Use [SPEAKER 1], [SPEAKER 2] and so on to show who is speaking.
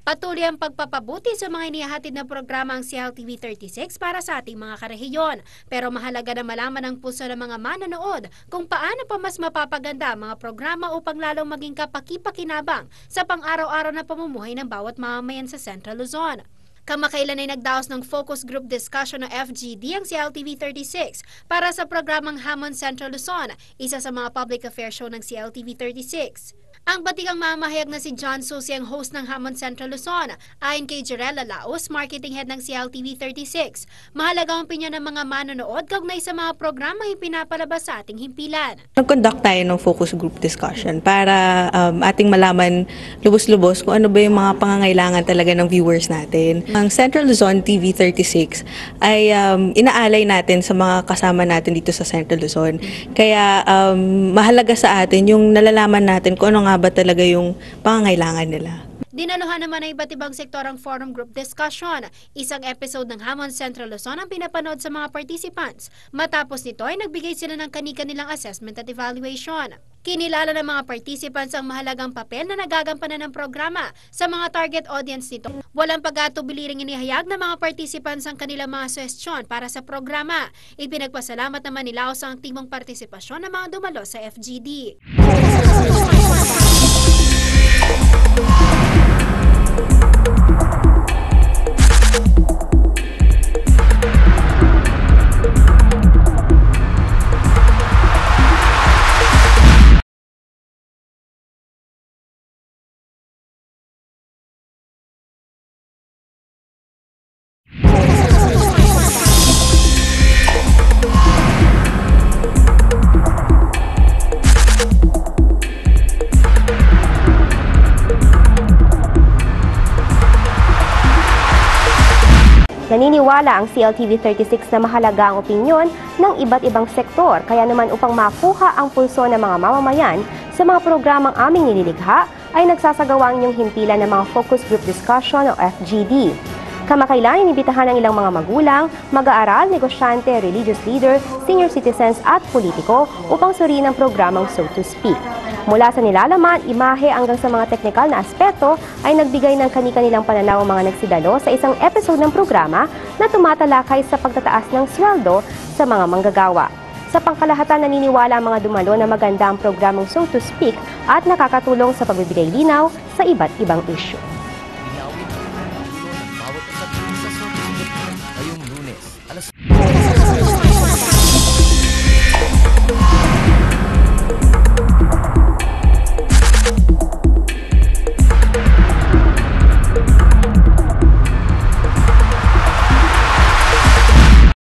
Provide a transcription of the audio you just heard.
[SPEAKER 1] Patuloy ang pagpapabuti sa mga inihahatid na programa ang CLTV 36 para sa ating mga karehiyon. Pero mahalaga na malaman ang puso ng mga manonood kung paano pa mas mapapaganda ang mga programa upang lalong maging kapaki-pakinabang sa pang-araw-araw na pamumuhay ng bawat mamamayan sa Central Luzon. Kamakailan ay nagdaos ng focus group discussion ng FGD ang CLTV 36 para sa programang Hamon Central Luzon, isa sa mga public affairs show ng CLTV 36. Ang batikang mamahayag na si John Susi ang host ng Hamon Central Luzon. Ayon kay Jarella Laos, marketing head ng CLTV 36, mahalaga ang opinyon ng mga manonood kaugnay sa mga programa ipinapalabas sa ating himpilan.
[SPEAKER 2] Nag-conduct tayo ng focus group discussion para ating malaman lubos-lubos kung ano ba yung mga pangangailangan talaga ng viewers natin. Ang Central Luzon TV 36 ay inaalay natin sa mga kasama natin dito sa Central Luzon. Kaya mahalaga sa atin yung nalalaman natin kung ano nga ba talaga yung pangangailangan nila.
[SPEAKER 1] Dinaluhan naman ng iba't ibang sektor ang forum group discussion. Isang episode ng Hamon Central Luzon ang pinapanood sa mga participants. Matapos nito ay nagbigay sila ng kani-kanilang assessment at evaluation. Kinilala ng mga participants ang mahalagang papel na nagagampanan ng programa sa mga target audience nito. Walang pag-atubiliring inihayag ng mga participants ang kanilang mga suhestyon para sa programa. Ipinagpasalamat naman nila sa aktivong partisipasyon ng mga dumalo sa FGD.
[SPEAKER 3] Naniniwala ang CLTV 36 na mahalaga ang opinyon ng iba't ibang sektor, kaya naman upang makuha ang pulso ng mga mamamayan sa mga programang aming nililikha ay nagsasagawa ang inyong himpilan ng mga focus group discussion o FGD. Kamakailan inibitahan ng ilang mga magulang, mag-aaral, negosyante, religious leader, senior citizens at politiko upang suriin ang programang So to Speak. Mula sa nilalaman, imahe hanggang sa mga teknikal na aspeto ay nagbigay ng kani-kanilang pananaw ang mga nagsidalo sa isang episode ng programa na tumatalakay sa pagtataas ng sweldo sa mga manggagawa. Sa pangkalahatan, naniniwala ang mga dumalo na maganda ang programang So to Speak at nakakatulong sa pagbibigay linaw sa iba't ibang issue.
[SPEAKER 4] Bawat usapin sa So to Speak ngayong Lunes, alas